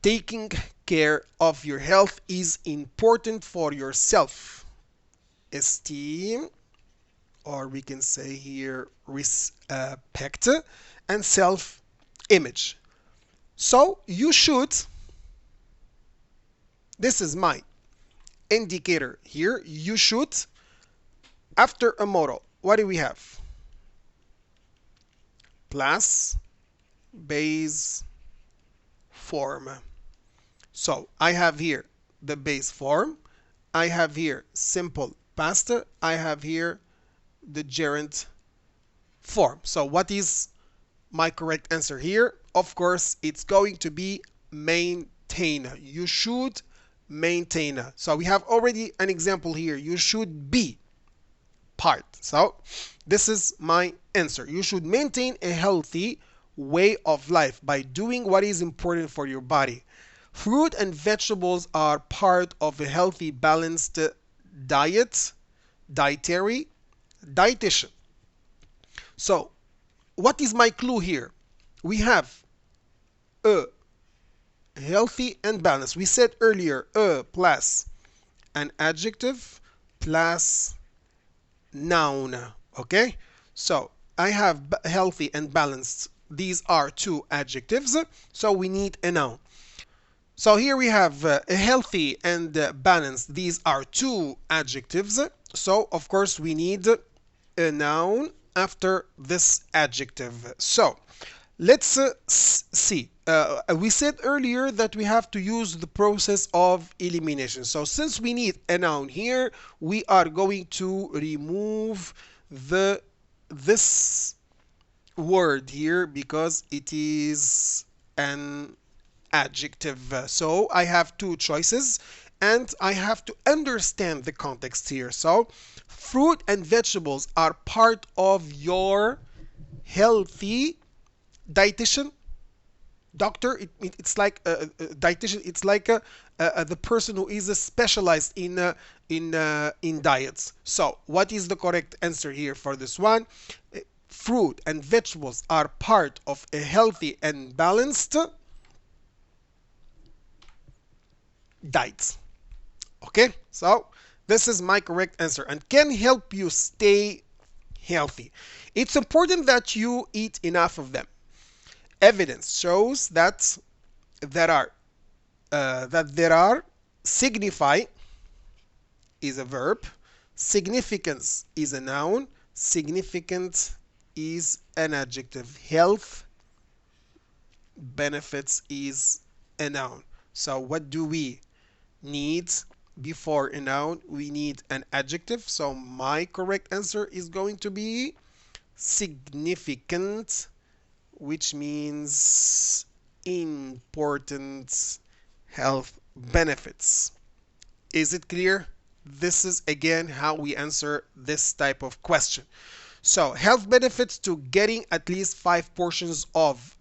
taking care of your health is important for your self-esteem, or we can say here respect and self-image. So you should, this is my indicator here, you should, after a modal, what do we have? Plus base form. So I have here the base form, I have here simple past, I have here the gerund form. So what is my correct answer here? Of course, it's going to be maintain. You should maintain. So we have already an example here. You should be part. So this is my answer. You should maintain a healthy way of life by doing what is important for your body. Fruit and vegetables are part of a healthy, balanced diet, dietary, dietitian. So what is my clue here? We have a healthy and balanced. We said earlier a plus an adjective plus noun. Okay, so I have healthy and balanced. These are two adjectives, so we need a noun. So here we have healthy and balanced. These are two adjectives, so of course we need a noun after this adjective. So let's see. We said earlier that we have to use the process of elimination. So since we need a noun here, we are going to remove this word here because it is an adjective. So I have two choices and I have to understand the context here. So fruit and vegetables are part of your healthy dietitian, doctor. It's like a dietitian. It's like the person who is specialized in diets. So what is the correct answer here for this one? Fruit and vegetables are part of a healthy and balanced diet. Okay, so this is my correct answer and can help you stay healthy. It's important that you eat enough of them. Evidence shows that there are signify is a verb, significance is a noun, significant is an adjective, health benefits is a noun. So what do we need before a noun? We need an adjective. So my correct answer is going to be significant, which means important health benefits. Is it clear? This is again how we answer this type of question. So health benefits to getting at least 5 portions of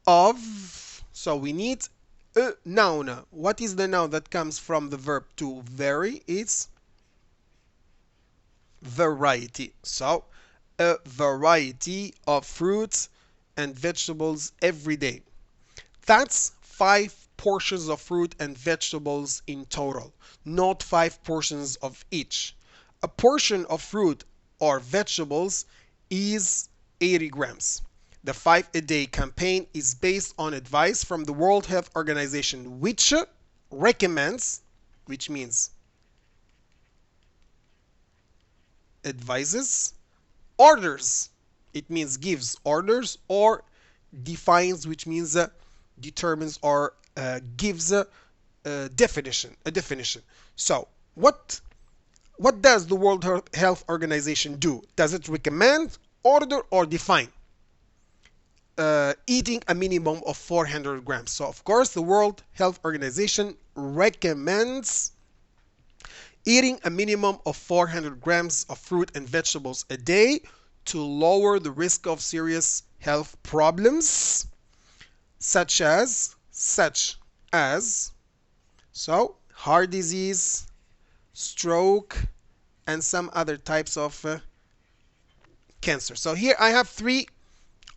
of. So we need a noun. What is the noun that comes from the verb to vary? It's variety. So a variety of fruits and vegetables every day. That's 5 portions of fruit and vegetables in total, not 5 portions of each. A portion of fruit or vegetables is 80 grams. The 5 a day campaign is based on advice from the World Health Organization, which recommends, which means advises, orders, it means gives orders, or defines, which means determines or gives a definition. So what does the World Health Organization do? Does it recommend, order, or define? Eating a minimum of 400 grams. So of course the World Health Organization recommends eating a minimum of 400 grams of fruit and vegetables a day to lower the risk of serious health problems such as so heart disease, stroke, and some other types of cancer. So here I have 3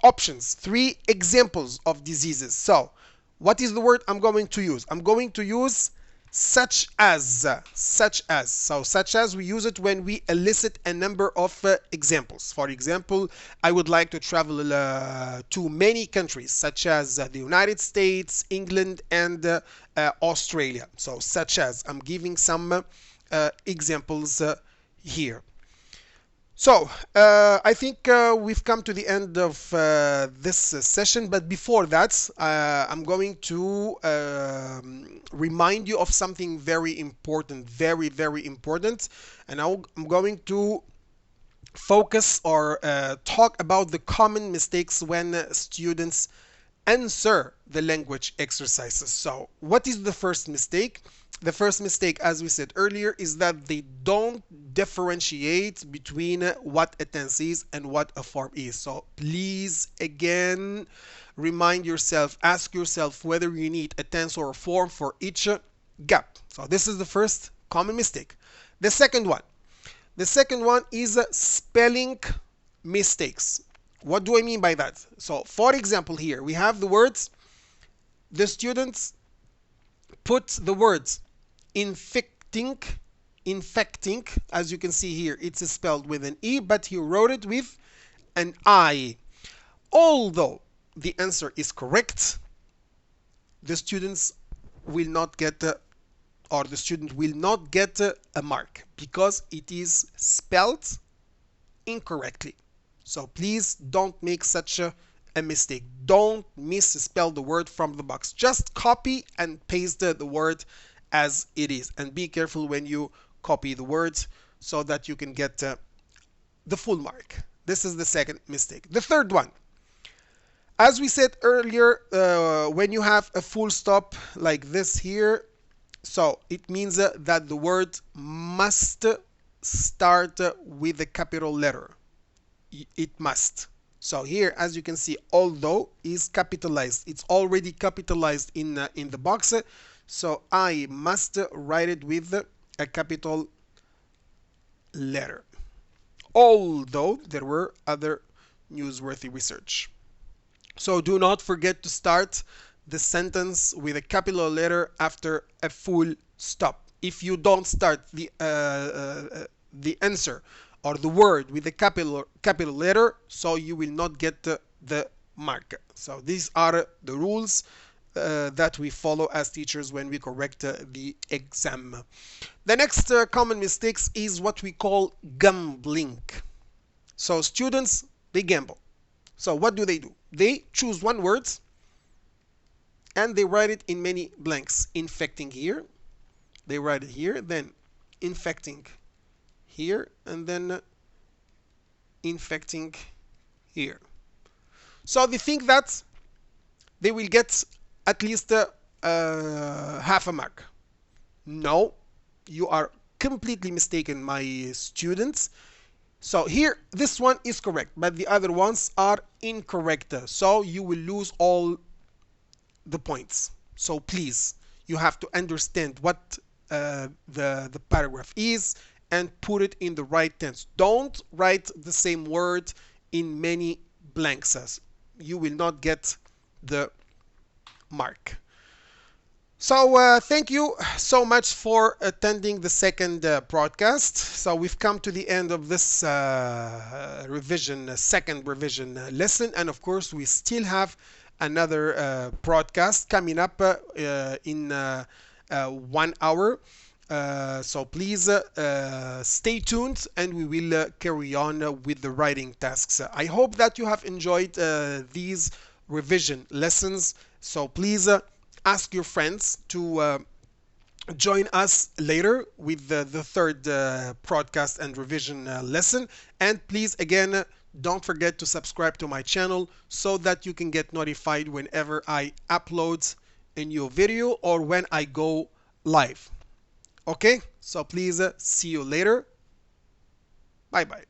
options, 3 examples of diseases. So what is the word I'm going to use? I'm going to use such as. So such as, we use it when we elicit a number of examples. For example, I would like to travel to many countries such as the United States, England, and Australia. So such as, I'm giving some examples here. So I think we've come to the end of this session, but before that I'm going to remind you of something very important, very important, and I'm going to focus or talk about the common mistakes when students answer the language exercises. So what is the first mistake? The first mistake, as we said earlier, is that they don't differentiate between what a tense is and what a form is. So please, again, remind yourself, ask yourself whether you need a tense or a form for each gap. So this is the first common mistake. The second one is spelling mistakes. What do I mean by that? So for example, here we have the words, the students put the words infecting, as you can see here, it's spelled with an E, but he wrote it with an I. Although the answer is correct, the students will not get or the student will not get a mark because it is spelled incorrectly. So please don't make such a mistake. Don't misspell the word from the box. Just copy and paste the word as it is, and be careful when you copy the words so that you can get the full mark. This is the second mistake. The third one, as we said earlier, when you have a full stop like this here, so it means that the word must start with a capital letter. It must. So here, as you can see, although is capitalized. It's already capitalized in the box. So I must write it with a capital letter. Although there were other newsworthy research. So do not forget to start the sentence with a capital letter after a full stop. If you don't start the answer or the word with a capital letter, so you will not get the mark. So these are the rules that we follow as teachers when we correct the exam. The next common mistakes is what we call gambling. So students, they gamble. So what do? They choose one word and they write it in many blanks. Infecting here, they write it here, then infecting here, and then infecting here. So they think that they will get at least half a mark. No, you are completely mistaken, my students. So here, this one is correct, but the other ones are incorrect. So you will lose all the points. So please, you have to understand what the paragraph is and put it in the right tense. Don't write the same word in many blanks. You will not get the mark. So thank you so much for attending the second broadcast. So we've come to the end of this revision, second revision lesson, and of course we still have another broadcast coming up in 1 hour. So please stay tuned, and we will carry on with the writing tasks. I hope that you have enjoyed these revision lessons. So please ask your friends to join us later with the third broadcast and revision lesson. And please, again, don't forget to subscribe to my channel so that you can get notified whenever I upload a new video or when I go live. Okay, so please see you later. Bye bye.